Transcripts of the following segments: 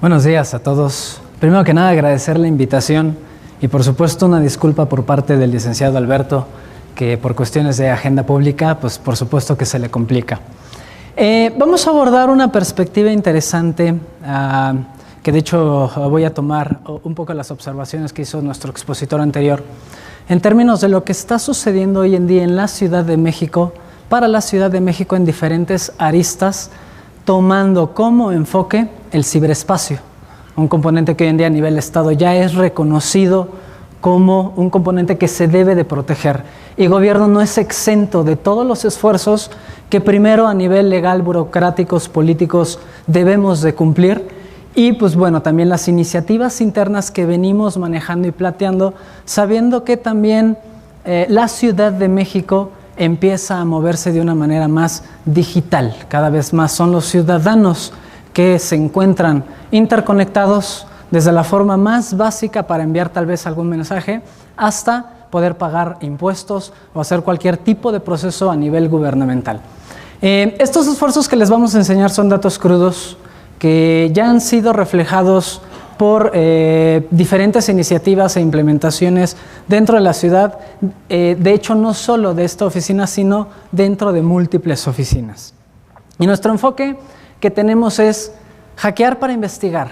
Buenos días a todos. Primero que nada, agradecer la invitación y por supuesto una disculpa por parte del licenciado Alberto, que por cuestiones de agenda pública, pues por supuesto que se le complica. Vamos a abordar una perspectiva interesante, que de hecho voy a tomar un poco las observaciones que hizo nuestro expositor anterior, en términos de lo que está sucediendo hoy en día en la Ciudad de México, para la Ciudad de México en diferentes aristas, tomando como enfoque el ciberespacio, un componente que hoy en día a nivel Estado ya es reconocido como un componente que se debe de proteger. Y el gobierno no es exento de todos los esfuerzos que primero a nivel legal, burocráticos, políticos debemos de cumplir. Y pues bueno, también las iniciativas internas que venimos manejando y planteando, sabiendo que también la Ciudad de México empieza a moverse de una manera más digital. Cada vez más son los ciudadanos que se encuentran interconectados desde la forma más básica para enviar tal vez algún mensaje hasta poder pagar impuestos o hacer cualquier tipo de proceso a nivel gubernamental. Estos esfuerzos que les vamos a enseñar son datos crudos que ya han sido reflejados por diferentes iniciativas e implementaciones dentro de la ciudad, de hecho no solo de esta oficina, sino dentro de múltiples oficinas. Y nuestro enfoque que tenemos es hackear para investigar,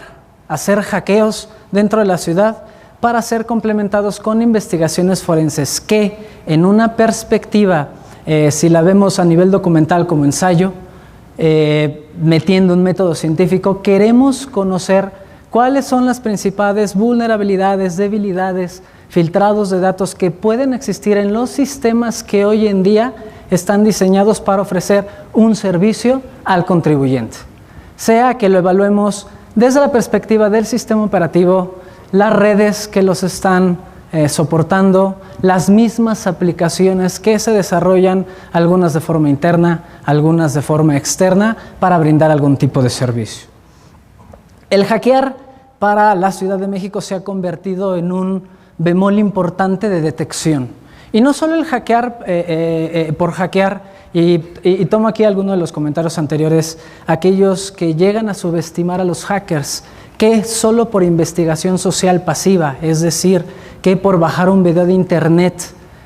hacer hackeos dentro de la ciudad para ser complementados con investigaciones forenses que en una perspectiva, si la vemos a nivel documental como ensayo, metiendo un método científico, queremos conocer cuáles son las principales vulnerabilidades, debilidades, filtrados de datos que pueden existir en los sistemas que hoy en día están diseñados para ofrecer un servicio al contribuyente. Sea que lo evaluemos desde la perspectiva del sistema operativo, las redes que los están soportando, las mismas aplicaciones que se desarrollan, algunas de forma interna, algunas de forma externa, para brindar algún tipo de servicio. El hackear para la Ciudad de México se ha convertido en un bemol importante de detección. Y no solo el hackear por hackear, y tomo aquí algunos de los comentarios anteriores, aquellos que llegan a subestimar a los hackers, que solo por investigación social pasiva, es decir, que por bajar un video de internet,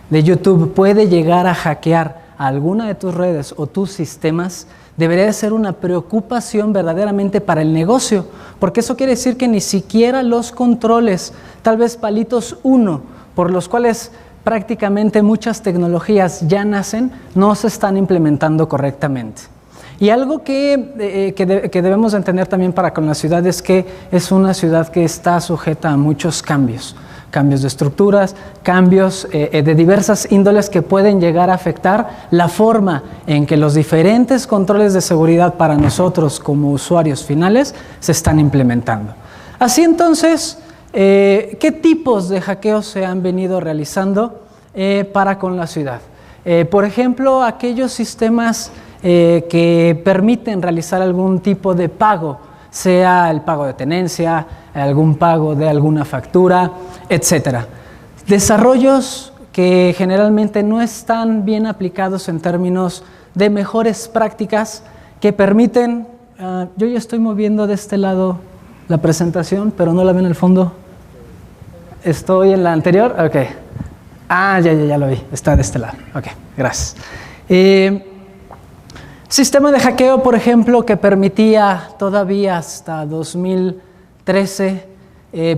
de YouTube, puede llegar a hackear a alguna de tus redes o tus sistemas, debería de ser una preocupación verdaderamente para el negocio, porque eso quiere decir que ni siquiera los controles, tal vez palitos 1, por los cuales prácticamente muchas tecnologías ya nacen, no se están implementando correctamente. Y algo que debemos entender también para con la ciudad es que es una ciudad que está sujeta a muchos cambios de estructuras, cambios de diversas índoles que pueden llegar a afectar la forma en que los diferentes controles de seguridad para nosotros como usuarios finales se están implementando. Así entonces, ¿qué tipos de hackeos se han venido realizando para con la ciudad? Por ejemplo, aquellos sistemas que permiten realizar algún tipo de pago, sea el pago de tenencia, algún pago de alguna factura, etc. Desarrollos que generalmente no están bien aplicados en términos de mejores prácticas que permiten, yo ya estoy moviendo de este lado la presentación, pero no la ven en el fondo. ¿Estoy en la anterior? Ok. Ya lo vi, está de este lado. Ok, gracias. Sistema de hackeo, por ejemplo, que permitía todavía hasta 2013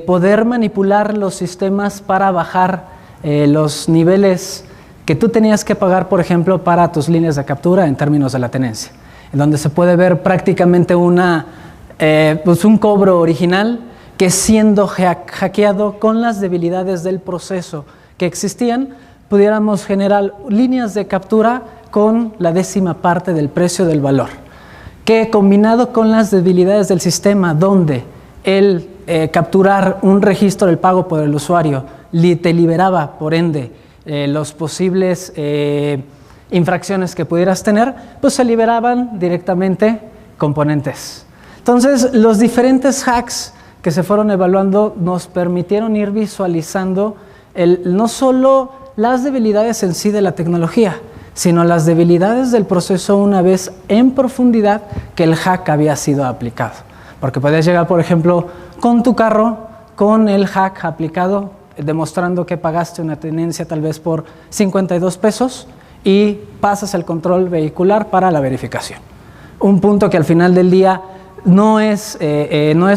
poder manipular los sistemas para bajar los niveles que tú tenías que pagar, por ejemplo, para tus líneas de captura en términos de la tenencia, en donde se puede ver prácticamente un cobro original que siendo hackeado con las debilidades del proceso que existían, pudiéramos generar líneas de captura con la 10ª parte del precio del valor, que combinado con las debilidades del sistema, donde el capturar un registro del pago por el usuario te liberaba, por ende, los posibles infracciones que pudieras tener, pues se liberaban directamente componentes. Entonces, los diferentes hacks que se fueron evaluando nos permitieron ir visualizando no solo las debilidades en sí de la tecnología, sino las debilidades del proceso una vez en profundidad que el hack había sido aplicado. Porque podías llegar, por ejemplo, con tu carro, con el hack aplicado, demostrando que pagaste una tenencia tal vez por 52 pesos y pasas el control vehicular para la verificación. Un punto que al final del día no es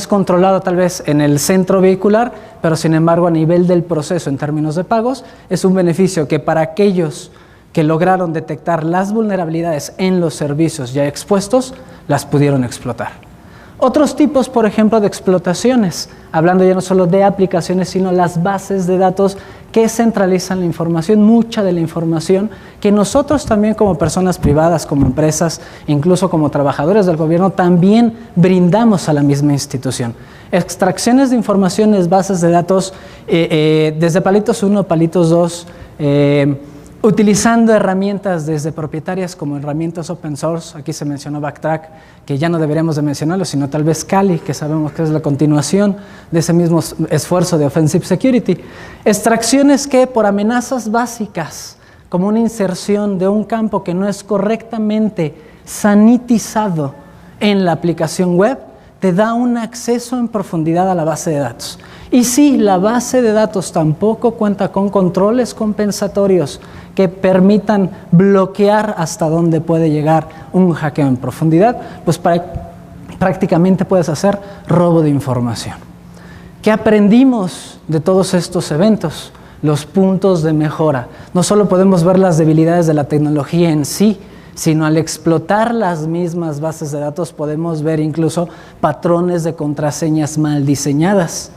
controlado tal vez en el centro vehicular, pero sin embargo a nivel del proceso en términos de pagos es un beneficio que para aquellos que lograron detectar las vulnerabilidades en los servicios ya expuestos, las pudieron explotar. Otros tipos, por ejemplo, de explotaciones, hablando ya no solo de aplicaciones, sino las bases de datos que centralizan la información, mucha de la información que nosotros también como personas privadas, como empresas, incluso como trabajadores del gobierno, también brindamos a la misma institución. Extracciones de informaciones, bases de datos, desde palitos 1, palitos 2, utilizando herramientas desde propietarias como herramientas open source. Aquí se mencionó Backtrack, que ya no deberíamos de mencionarlo, sino tal vez Kali, que sabemos que es la continuación de ese mismo esfuerzo de Offensive Security. Extracciones que por amenazas básicas, como una inserción de un campo que no es correctamente sanitizado en la aplicación web, te da un acceso en profundidad a la base de datos. Y si la base de datos tampoco cuenta con controles compensatorios que permitan bloquear hasta dónde puede llegar un hackeo en profundidad, pues prácticamente puedes hacer robo de información. ¿Qué aprendimos de todos estos eventos? Los puntos de mejora. No solo podemos ver las debilidades de la tecnología en sí, sino al explotar las mismas bases de datos podemos ver incluso patrones de contraseñas mal diseñadas,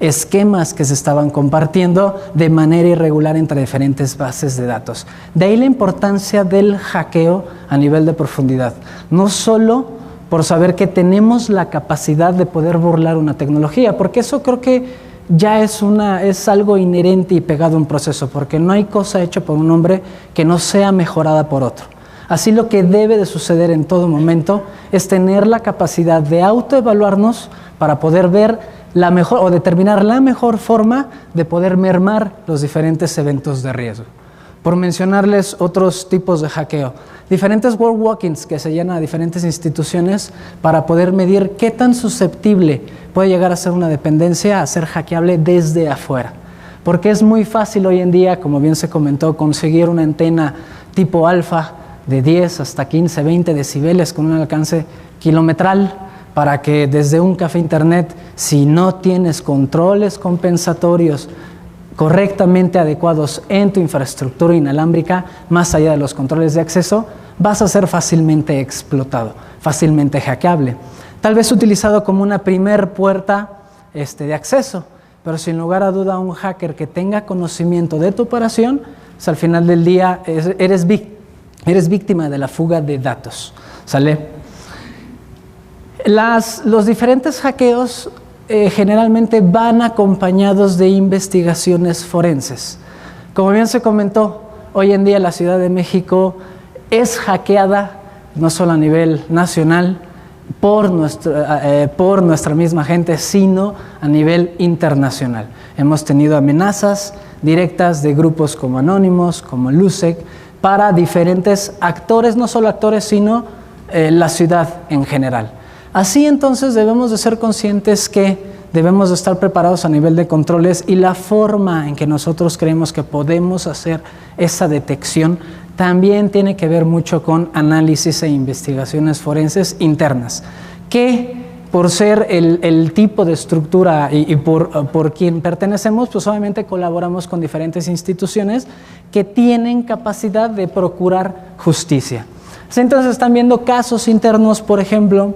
esquemas que se estaban compartiendo de manera irregular entre diferentes bases de datos. De ahí la importancia del hackeo a nivel de profundidad. No solo por saber que tenemos la capacidad de poder burlar una tecnología, porque eso creo que ya es algo inherente y pegado a un proceso, porque no hay cosa hecha por un hombre que no sea mejorada por otro. Así lo que debe de suceder en todo momento es tener la capacidad de autoevaluarnos para poder ver la mejor o determinar la mejor forma de poder mermar los diferentes eventos de riesgo. Por mencionarles otros tipos de hackeo, diferentes world walkings que se llenan a diferentes instituciones para poder medir qué tan susceptible puede llegar a ser una dependencia a ser hackeable desde afuera. Porque es muy fácil hoy en día, como bien se comentó, conseguir una antena tipo alfa de 10 hasta 15, 20 decibeles con un alcance kilometral para que desde un café internet, si no tienes controles compensatorios correctamente adecuados en tu infraestructura inalámbrica, más allá de los controles de acceso, vas a ser fácilmente explotado, fácilmente hackeable. Tal vez utilizado como una primer puerta de acceso, pero sin lugar a duda un hacker que tenga conocimiento de tu operación, pues al final del día eres víctima de la fuga de datos, ¿sale? Los diferentes hackeos generalmente van acompañados de investigaciones forenses. Como bien se comentó, hoy en día la Ciudad de México es hackeada no solo a nivel nacional por nuestra misma gente, sino a nivel internacional. Hemos tenido amenazas directas de grupos como Anonymous, como Lusec, para diferentes actores, no solo actores, sino la ciudad en general. Así entonces debemos de ser conscientes que debemos de estar preparados a nivel de controles y la forma en que nosotros creemos que podemos hacer esa detección también tiene que ver mucho con análisis e investigaciones forenses internas, que por ser el tipo de estructura y por quien pertenecemos, pues obviamente colaboramos con diferentes instituciones que tienen capacidad de procurar justicia. Entonces están viendo casos internos, por ejemplo,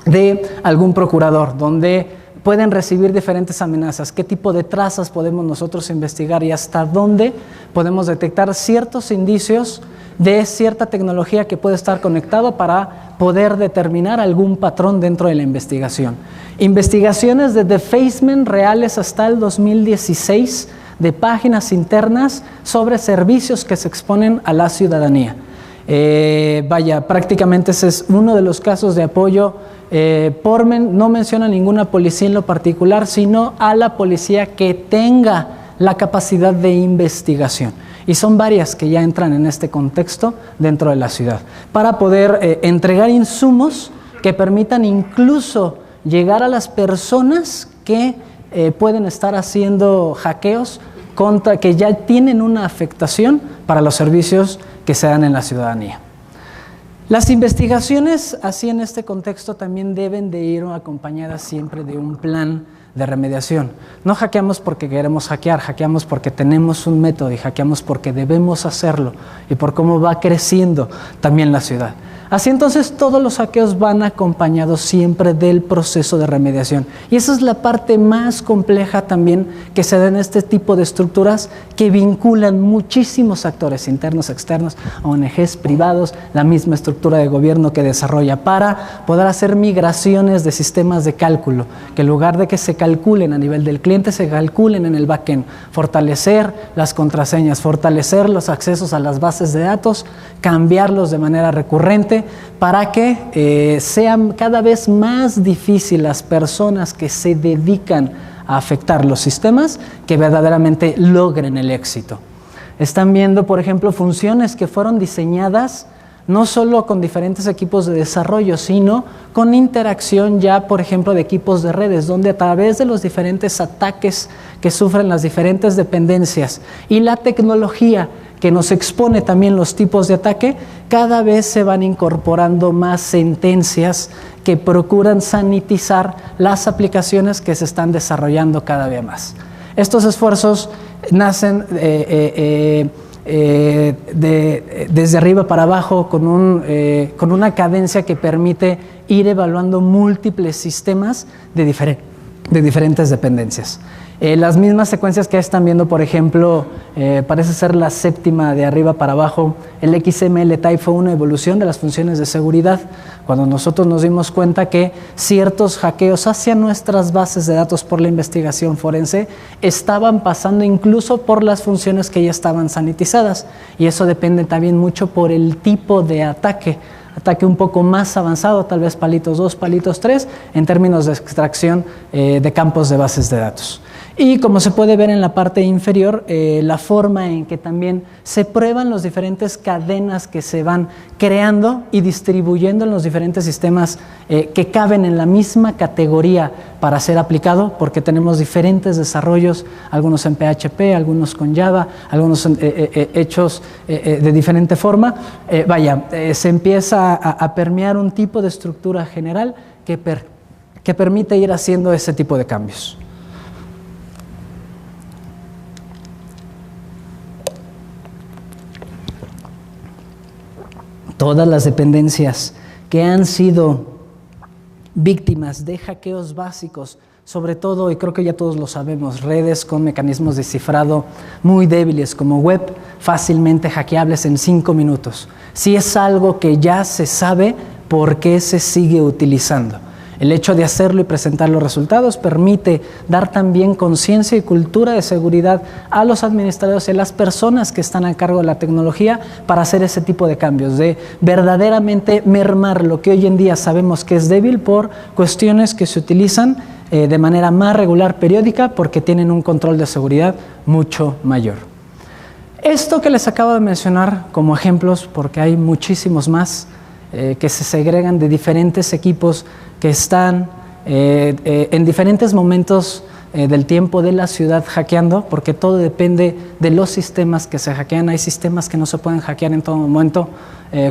de algún procurador, donde pueden recibir diferentes amenazas, qué tipo de trazas podemos nosotros investigar y hasta dónde podemos detectar ciertos indicios de cierta tecnología que puede estar conectado para poder determinar algún patrón dentro de la investigación. Investigaciones de defacement reales hasta el 2016 de páginas internas sobre servicios que se exponen a la ciudadanía. Vaya, prácticamente ese es uno de los casos de apoyo. No menciona ninguna policía en lo particular, sino a la policía que tenga la capacidad de investigación. Y son varias que ya entran en este contexto dentro de la ciudad, para poder entregar insumos que permitan incluso llegar a las personas que pueden estar haciendo hackeos que ya tienen una afectación para los servicios que se dan en la ciudadanía. Las investigaciones, así en este contexto, también deben de ir acompañadas siempre de un plan de remediación. No hackeamos porque queremos hackear, hackeamos porque tenemos un método y hackeamos porque debemos hacerlo y por cómo va creciendo también la ciudad. Así entonces todos los hackeos van acompañados siempre del proceso de remediación. Y esa es la parte más compleja también que se da en este tipo de estructuras que vinculan muchísimos actores internos, externos, ONGs, privados, la misma estructura de gobierno que desarrolla para poder hacer migraciones de sistemas de cálculo, que en lugar de que se calculen a nivel del cliente, se calculen en el backend, fortalecer las contraseñas, fortalecer los accesos a las bases de datos, cambiarlos de manera recurrente, para que sean cada vez más difícil las personas que se dedican a afectar los sistemas que verdaderamente logren el éxito. Están viendo, por ejemplo, funciones que fueron diseñadas no solo con diferentes equipos de desarrollo, sino con interacción ya, por ejemplo, de equipos de redes, donde a través de los diferentes ataques que sufren las diferentes dependencias y la tecnología que nos expone también los tipos de ataque, cada vez se van incorporando más sentencias que procuran sanitizar las aplicaciones que se están desarrollando cada vez más. Estos esfuerzos nacen desde arriba para abajo con una cadencia que permite ir evaluando múltiples sistemas de diferentes dependencias. Las mismas secuencias que están viendo, por ejemplo, parece ser la séptima de arriba para abajo, el XML Type fue una evolución de las funciones de seguridad, cuando nosotros nos dimos cuenta que ciertos hackeos hacia nuestras bases de datos por la investigación forense estaban pasando incluso por las funciones que ya estaban sanitizadas, y eso depende también mucho por el tipo de ataque un poco más avanzado, tal vez palitos 2, palitos 3, en términos de extracción de campos de bases de datos. Y como se puede ver en la parte inferior, la forma en que también se prueban las diferentes cadenas que se van creando y distribuyendo en los diferentes sistemas que caben en la misma categoría para ser aplicado, porque tenemos diferentes desarrollos, algunos en PHP, algunos con Java, algunos hechos de diferente forma. Se empieza a permear un tipo de estructura general que permite ir haciendo ese tipo de cambios. Todas las dependencias que han sido víctimas de hackeos básicos, sobre todo, y creo que ya todos lo sabemos, redes con mecanismos de cifrado muy débiles como web, fácilmente hackeables en 5 minutos. Si es algo que ya se sabe, ¿por qué se sigue utilizando? El hecho de hacerlo y presentar los resultados permite dar también conciencia y cultura de seguridad a los administradores y a las personas que están a cargo de la tecnología para hacer ese tipo de cambios, de verdaderamente mermar lo que hoy en día sabemos que es débil por cuestiones que se utilizan de manera más regular, periódica, porque tienen un control de seguridad mucho mayor. Esto que les acabo de mencionar como ejemplos, porque hay muchísimos más que se segregan de diferentes equipos que están en diferentes momentos del tiempo de la ciudad hackeando, porque todo depende de los sistemas que se hackean. Hay sistemas que no se pueden hackear en todo momento,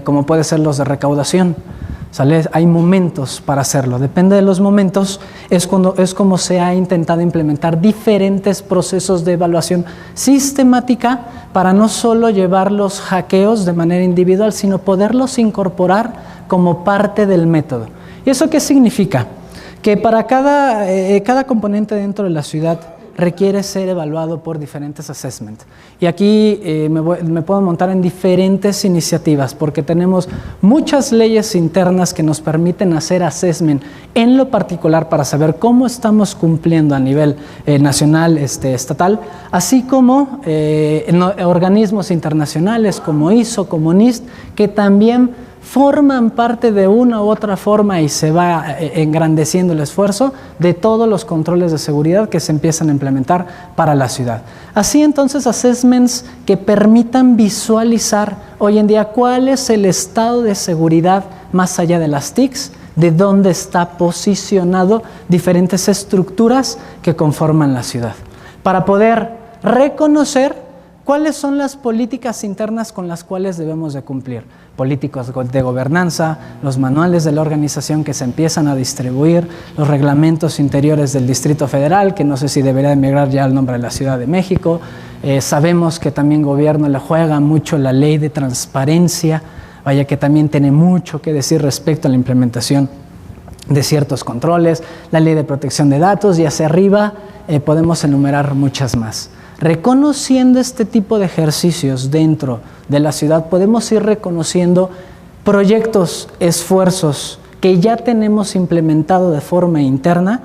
como puede ser los de recaudación. ¿Sale? Hay momentos para hacerlo. Depende de los momentos, es como se ha intentado implementar diferentes procesos de evaluación sistemática para no solo llevar los hackeos de manera individual, sino poderlos incorporar como parte del método. ¿Y eso qué significa? Que para cada componente dentro de la ciudad requiere ser evaluado por diferentes assessments. Y aquí me puedo montar en diferentes iniciativas porque tenemos muchas leyes internas que nos permiten hacer assessment en lo particular para saber cómo estamos cumpliendo a nivel nacional, estatal, así como organismos internacionales como ISO, como NIST, que también forman parte de una u otra forma y se va engrandeciendo el esfuerzo de todos los controles de seguridad que se empiezan a implementar para la ciudad. Así entonces, assessments que permitan visualizar hoy en día cuál es el estado de seguridad más allá de las TICs, de dónde está posicionado diferentes estructuras que conforman la ciudad, para poder reconocer cuáles son las políticas internas con las cuales debemos de cumplir. Políticos de gobernanza, los manuales de la organización que se empiezan a distribuir, los reglamentos interiores del Distrito Federal, que no sé si debería de migrar ya al nombre de la Ciudad de México. Sabemos que también gobierno le juega mucho la ley de transparencia, vaya que también tiene mucho que decir respecto a la implementación de ciertos controles, la ley de protección de datos, y hacia arriba podemos enumerar muchas más. Reconociendo este tipo de ejercicios dentro de la ciudad, podemos ir reconociendo proyectos, esfuerzos que ya tenemos implementado de forma interna,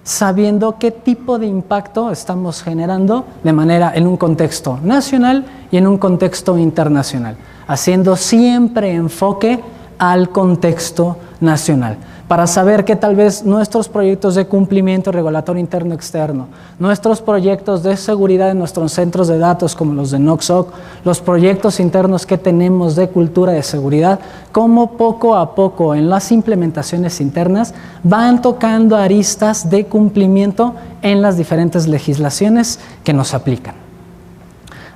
sabiendo qué tipo de impacto estamos generando de manera en un contexto nacional y en un contexto internacional, haciendo siempre enfoque al contexto nacional, para saber que tal vez nuestros proyectos de cumplimiento regulatorio interno externo, nuestros proyectos de seguridad en nuestros centros de datos como los de NOC/SOC, los proyectos internos que tenemos de cultura de seguridad, como poco a poco en las implementaciones internas van tocando aristas de cumplimiento en las diferentes legislaciones que nos aplican.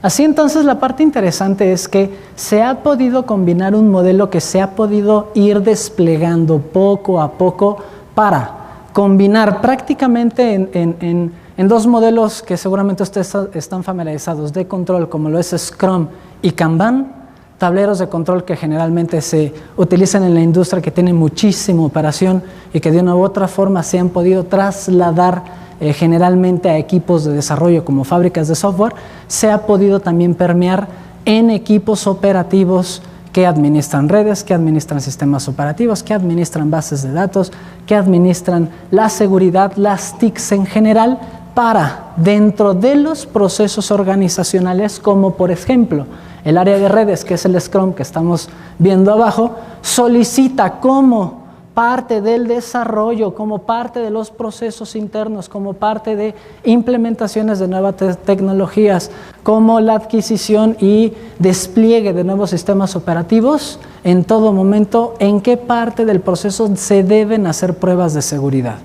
Así entonces, la parte interesante es que se ha podido combinar un modelo que se ha podido ir desplegando poco a poco para combinar prácticamente en dos modelos que seguramente ustedes están familiarizados de control, como lo es Scrum y Kanban, tableros de control que generalmente se utilizan en la industria, que tienen muchísima operación y que de una u otra forma se han podido trasladar generalmente a equipos de desarrollo como fábricas de software. Se ha podido también permear en equipos operativos que administran redes, que administran sistemas operativos, que administran bases de datos, que administran la seguridad, las TICs en general, para dentro de los procesos organizacionales, como por ejemplo el área de redes, que es el Scrum que estamos viendo abajo, solicita como parte del desarrollo, como parte de los procesos internos, como parte de implementaciones de nuevas tecnologías, como la adquisición y despliegue de nuevos sistemas operativos, en todo momento, en qué parte del proceso se deben hacer pruebas de seguridad.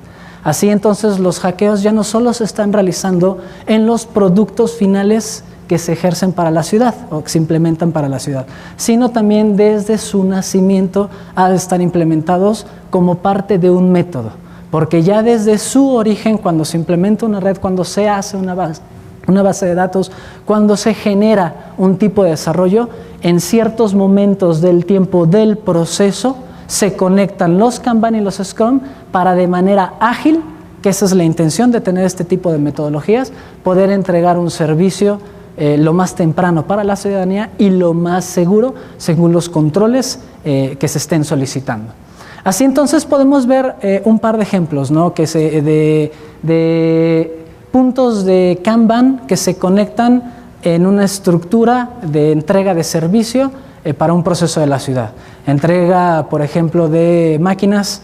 Así entonces, los hackeos ya no solo se están realizando en los productos finales que se ejercen para la ciudad o que se implementan para la ciudad, sino también desde su nacimiento ha de estar implementados como parte de un método, porque ya desde su origen, cuando se implementa una red, cuando se hace una base de datos, cuando se genera un tipo de desarrollo, en ciertos momentos del tiempo del proceso se conectan los Kanban y los Scrum para, de manera ágil, que esa es la intención de tener este tipo de metodologías, poder entregar un servicio lo más temprano para la ciudadanía y lo más seguro según los controles que se estén solicitando. Así entonces podemos ver un par de ejemplos, ¿no? de puntos de Kanban que se conectan en una estructura de entrega de servicio para un proceso de la ciudad. Entrega, por ejemplo, de máquinas,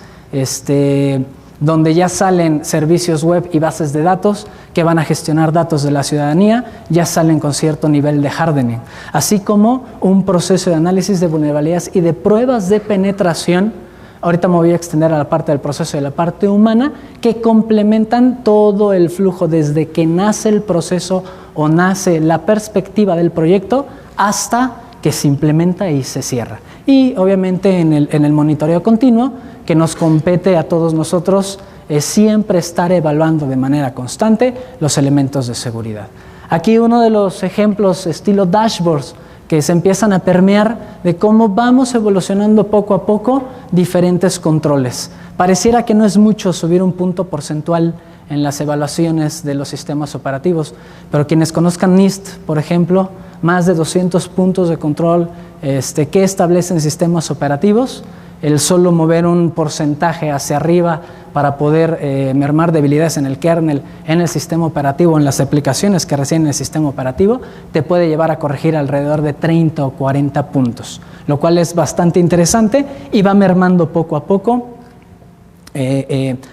donde ya salen servicios web y bases de datos que van a gestionar datos de la ciudadanía, ya salen con cierto nivel de hardening, así como un proceso de análisis de vulnerabilidades y de pruebas de penetración. Ahorita me voy a extender a la parte del proceso y a la parte humana, que complementan todo el flujo desde que nace el proceso o nace la perspectiva del proyecto hasta que se implementa y se cierra. Y obviamente en el monitoreo continuo, que nos compete a todos nosotros siempre estar evaluando de manera constante los elementos de seguridad. Aquí uno de los ejemplos estilo dashboards que se empiezan a permear de cómo vamos evolucionando poco a poco diferentes controles. Pareciera que no es mucho subir un punto porcentual en las evaluaciones de los sistemas operativos. Pero quienes conozcan NIST, por ejemplo, más de 200 puntos de control que establecen sistemas operativos, el solo mover un porcentaje hacia arriba para poder mermar debilidades en el kernel, en el sistema operativo, en las aplicaciones que reciben el sistema operativo, te puede llevar a corregir alrededor de 30 o 40 puntos, lo cual es bastante interesante y va mermando poco a poco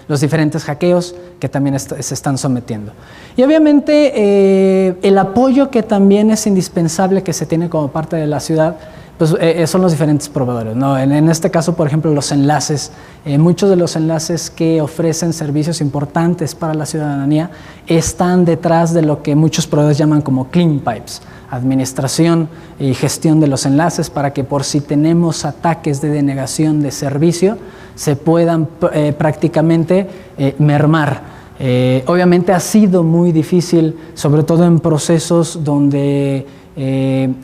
los diferentes hackeos que también se están sometiendo. Y obviamente el apoyo que también es indispensable que se tiene como parte de la ciudad, pues son los diferentes proveedores, ¿no? En este caso, por ejemplo, los enlaces, muchos de los enlaces que ofrecen servicios importantes para la ciudadanía están detrás de lo que muchos proveedores llaman como clean pipes, administración y gestión de los enlaces para que por si tenemos ataques de denegación de servicio se puedan prácticamente mermar. Obviamente ha sido muy difícil, sobre todo en procesos donde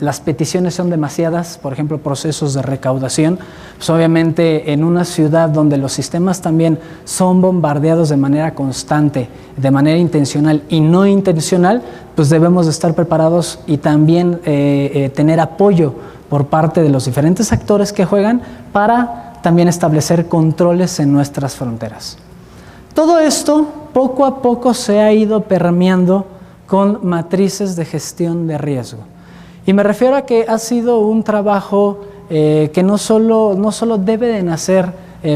las peticiones son demasiadas, por ejemplo, procesos de recaudación, pues obviamente en una ciudad donde los sistemas también son bombardeados de manera constante, de manera intencional y no intencional, pues debemos de estar preparados y también tener apoyo por parte de los diferentes actores que juegan para también establecer controles en nuestras fronteras. Todo esto poco a poco se ha ido permeando con matrices de gestión de riesgo. Y me refiero a que ha sido un trabajo que no solo debe de nacer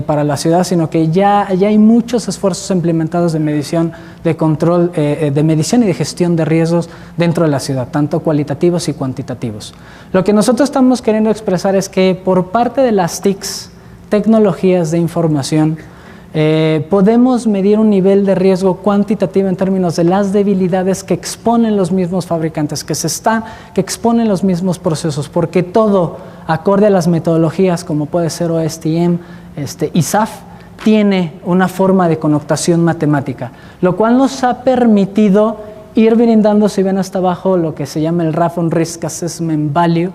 para la ciudad, sino que ya hay muchos esfuerzos implementados de medición, de control, de medición y de gestión de riesgos dentro de la ciudad, tanto cualitativos y cuantitativos. Lo que nosotros estamos queriendo expresar es que por parte de las TICs, tecnologías de información, podemos medir un nivel de riesgo cuantitativo en términos de las debilidades que exponen los mismos fabricantes, que exponen los mismos procesos, porque todo, acorde a las metodologías como puede ser OSTM, ISAF, tiene una forma de connotación matemática, lo cual nos ha permitido ir brindando, si ven hasta abajo, lo que se llama el RAF on Risk Assessment Value,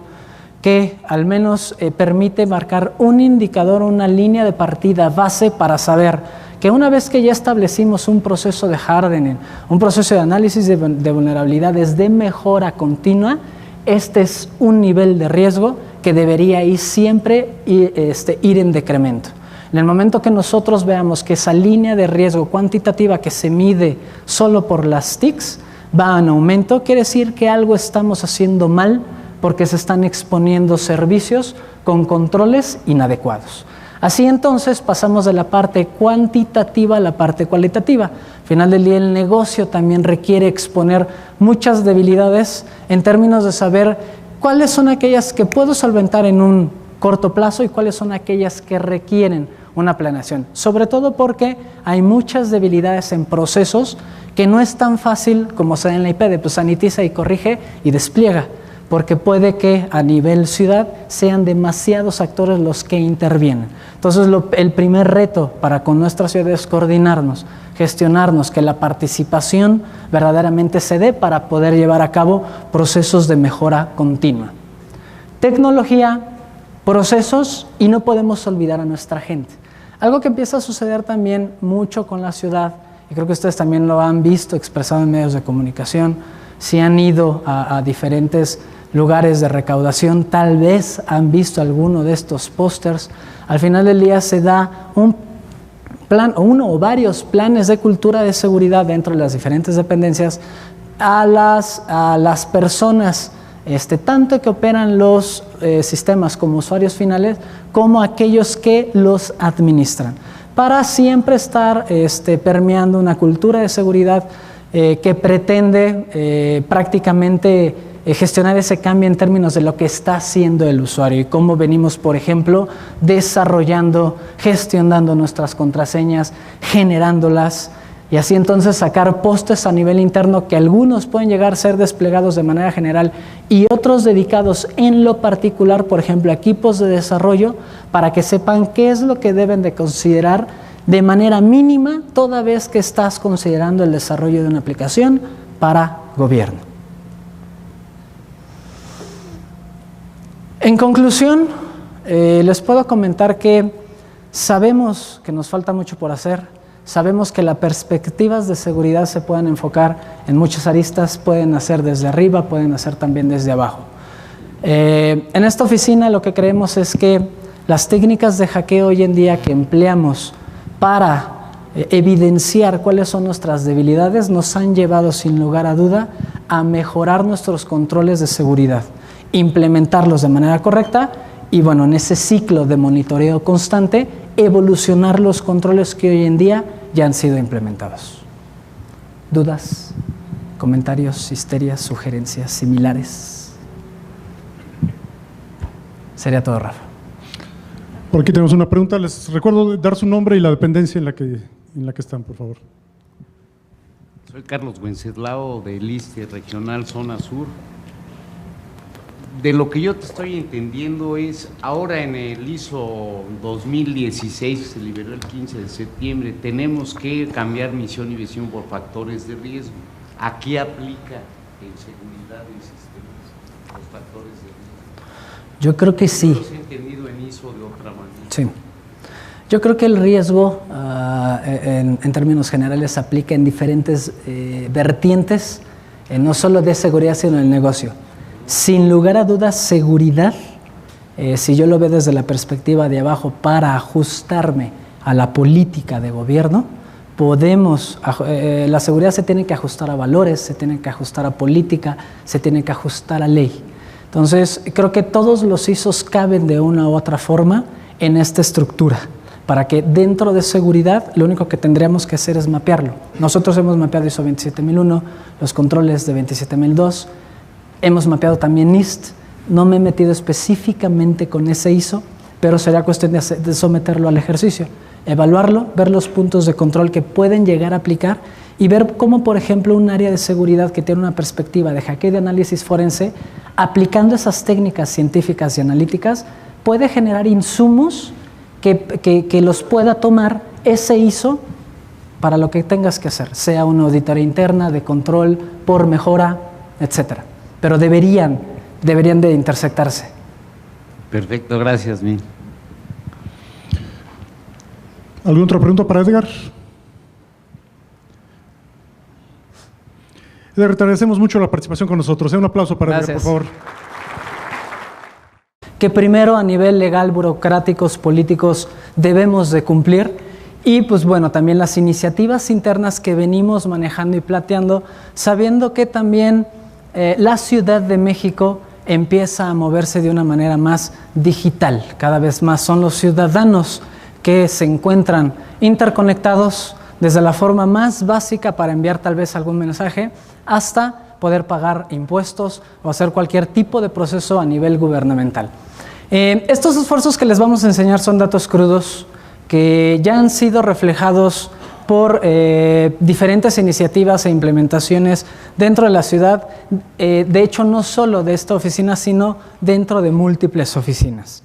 que al menos permite marcar un indicador, una línea de partida base para saber que una vez que ya establecimos un proceso de hardening, un proceso de análisis de vulnerabilidades de mejora continua, este es un nivel de riesgo que debería ir siempre ir en decremento. En el momento que nosotros veamos que esa línea de riesgo cuantitativa que se mide solo por las TICs va en aumento, quiere decir que algo estamos haciendo mal porque se están exponiendo servicios con controles inadecuados. Así entonces pasamos de la parte cuantitativa a la parte cualitativa. Al final del día el negocio también requiere exponer muchas debilidades en términos de saber cuáles son aquellas que puedo solventar en un corto plazo y cuáles son aquellas que requieren una planeación. Sobre todo porque hay muchas debilidades en procesos que no es tan fácil como se da en la IP, pues sanitiza y corrige y despliega, porque puede que a nivel ciudad sean demasiados actores los que intervienen. Entonces el primer reto para con nuestra ciudad es coordinarnos, gestionarnos, que la participación verdaderamente se dé para poder llevar a cabo procesos de mejora continua. Tecnología, procesos, y no podemos olvidar a nuestra gente. Algo que empieza a suceder también mucho con la ciudad, y creo que ustedes también lo han visto expresado en medios de comunicación, si han ido a diferentes lugares de recaudación, tal vez han visto alguno de estos pósters. Al final del día se da un plan, uno o varios planes de cultura de seguridad dentro de las diferentes dependencias a las personas, tanto que operan los sistemas como usuarios finales, como aquellos que los administran, para siempre estar permeando una cultura de seguridad que pretende prácticamente gestionar ese cambio en términos de lo que está haciendo el usuario y cómo venimos, por ejemplo, desarrollando, gestionando nuestras contraseñas, generándolas, y así entonces sacar postes a nivel interno que algunos pueden llegar a ser desplegados de manera general y otros dedicados en lo particular, por ejemplo, a equipos de desarrollo, para que sepan qué es lo que deben de considerar de manera mínima toda vez que estás considerando el desarrollo de una aplicación para gobierno. En conclusión, les puedo comentar que sabemos que nos falta mucho por hacer, sabemos que las perspectivas de seguridad se pueden enfocar en muchas aristas, pueden hacer desde arriba, pueden hacer también desde abajo. En esta oficina lo que creemos es que las técnicas de hackeo hoy en día que empleamos para evidenciar cuáles son nuestras debilidades nos han llevado sin lugar a duda a mejorar nuestros controles de seguridad, implementarlos de manera correcta y bueno, en ese ciclo de monitoreo constante, evolucionar los controles que hoy en día ya han sido implementados. ¿Dudas, comentarios, histerias, sugerencias similares? Sería todo, Rafa. Por aquí tenemos una pregunta. Les recuerdo dar su nombre y la dependencia en la que están, por favor. Soy Carlos Wenceslao del ISSSTE Regional Zona Sur. De lo que yo te estoy entendiendo es, ahora en el ISO 2016, se liberó el 15 de septiembre, tenemos que cambiar misión y visión por factores de riesgo. ¿A qué aplica en seguridad y sistemas los factores de riesgo? Yo creo que sí. Yo los he entendido en ISO de otra manera. Sí. Yo creo que el riesgo, en términos generales, se aplica en diferentes vertientes, no solo de seguridad, sino en el negocio. Sin lugar a dudas, seguridad, si yo lo veo desde la perspectiva de abajo para ajustarme a la política de gobierno, la seguridad se tiene que ajustar a valores, se tiene que ajustar a política, se tiene que ajustar a ley. Entonces, creo que todos los ISOs caben de una u otra forma en esta estructura, para que dentro de seguridad lo único que tendríamos que hacer es mapearlo. Nosotros hemos mapeado ISO 27001, los controles de 27002, hemos mapeado también NIST, no me he metido específicamente con ese ISO, pero sería cuestión de someterlo al ejercicio, evaluarlo, ver los puntos de control que pueden llegar a aplicar y ver cómo, por ejemplo, un área de seguridad que tiene una perspectiva de hackeo y de análisis forense, aplicando esas técnicas científicas y analíticas, puede generar insumos que los pueda tomar ese ISO para lo que tengas que hacer, sea una auditoría interna, de control, por mejora, etcétera. Pero deberían de intersectarse. Perfecto, gracias, Mil. ¿Alguna otra pregunta para Edgar? Edgar, te agradecemos mucho la participación con nosotros. Un aplauso para Edgar, por favor. Que primero a nivel legal, burocráticos, políticos, debemos de cumplir y pues bueno, también las iniciativas internas que venimos manejando y planteando, sabiendo que también la Ciudad de México empieza a moverse de una manera más digital, cada vez más son los ciudadanos que se encuentran interconectados desde la forma más básica para enviar tal vez algún mensaje hasta poder pagar impuestos o hacer cualquier tipo de proceso a nivel gubernamental. Estos esfuerzos que les vamos a enseñar son datos crudos que ya han sido reflejados por diferentes iniciativas e implementaciones dentro de la ciudad, de hecho no solo de esta oficina, sino dentro de múltiples oficinas.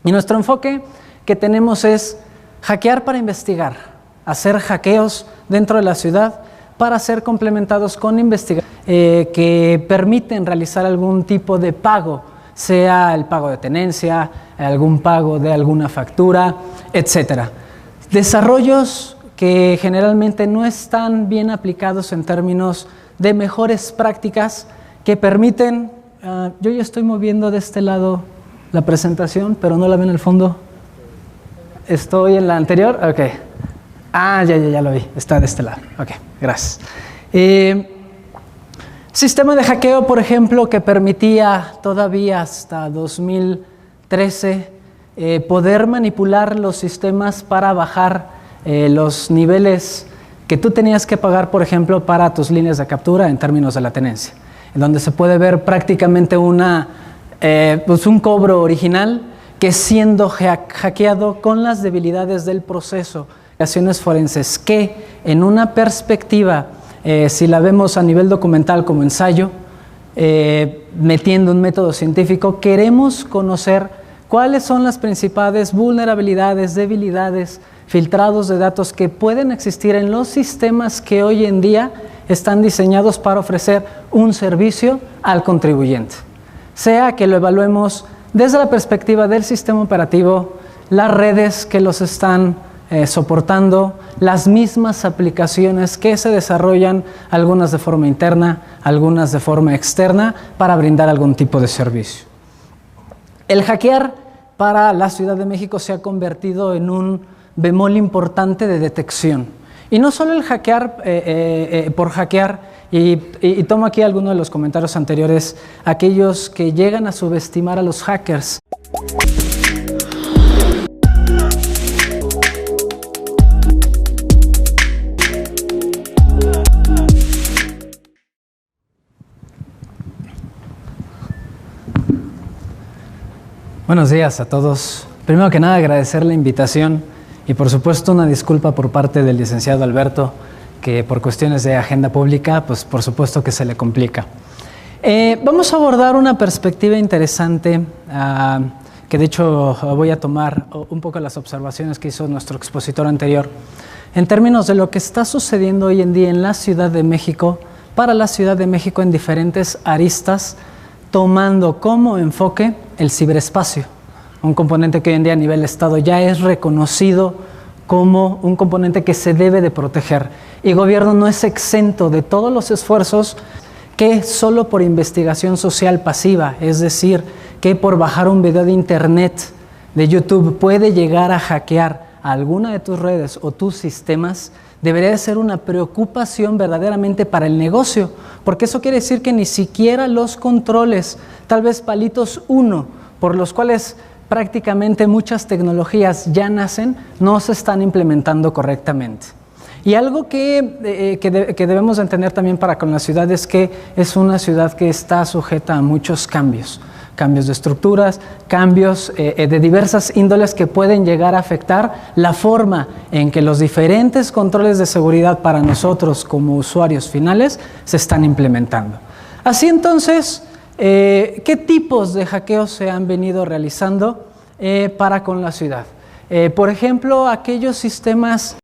Y nuestro enfoque que tenemos es hackear para investigar, hacer hackeos dentro de la ciudad para ser complementados con investigaciones que permiten realizar algún tipo de pago, sea el pago de tenencia, algún pago de alguna factura, etcétera. Desarrollos que generalmente no están bien aplicados en términos de mejores prácticas que permiten, yo ya estoy moviendo de este lado la presentación, pero no la ven en el fondo. ¿Estoy en la anterior? Ok. Ya lo vi, está de este lado. Ok, gracias. Sistema de hackeo, por ejemplo, que permitía todavía hasta 2013 poder manipular los sistemas para bajar los niveles que tú tenías que pagar, por ejemplo, para tus líneas de captura en términos de la tenencia, en donde se puede ver prácticamente un cobro original que siendo hackeado con las debilidades del proceso de acciones forenses, que en una perspectiva, si la vemos a nivel documental como ensayo, metiendo un método científico, queremos conocer cuáles son las principales vulnerabilidades, debilidades, filtrados de datos que pueden existir en los sistemas que hoy en día están diseñados para ofrecer un servicio al contribuyente. Sea que lo evaluemos desde la perspectiva del sistema operativo, las redes que los están soportando las mismas aplicaciones que se desarrollan, algunas de forma interna, algunas de forma externa, para brindar algún tipo de servicio. El hackear para la Ciudad de México se ha convertido en un bemol importante de detección. Y no solo el hackear por hackear, y tomo aquí algunos de los comentarios anteriores, aquellos que llegan a subestimar a los hackers. Buenos días a todos. Primero que nada, agradecer la invitación y por supuesto una disculpa por parte del licenciado Alberto, que por cuestiones de agenda pública, pues por supuesto que se le complica. Vamos a abordar una perspectiva interesante, que de hecho voy a tomar un poco las observaciones que hizo nuestro expositor anterior, en términos de lo que está sucediendo hoy en día en la Ciudad de México, para la Ciudad de México en diferentes aristas, tomando como enfoque el ciberespacio, un componente que hoy en día a nivel Estado ya es reconocido como un componente que se debe de proteger. Y el gobierno no es exento de todos los esfuerzos que solo por investigación social pasiva, es decir, que por bajar un video de internet, de YouTube, puede llegar a hackear a alguna de tus redes o tus sistemas, debería de ser una preocupación verdaderamente para el negocio, porque eso quiere decir que ni siquiera los controles, tal vez palitos 1, por los cuales prácticamente muchas tecnologías ya nacen, no se están implementando correctamente. Y algo que debemos de entender también para con la ciudad es que es una ciudad que está sujeta a muchos cambios de estructuras, cambios de diversas índoles que pueden llegar a afectar la forma en que los diferentes controles de seguridad para nosotros como usuarios finales se están implementando. Así entonces, ¿qué tipos de hackeos se han venido realizando para con la ciudad? Por ejemplo, aquellos sistemas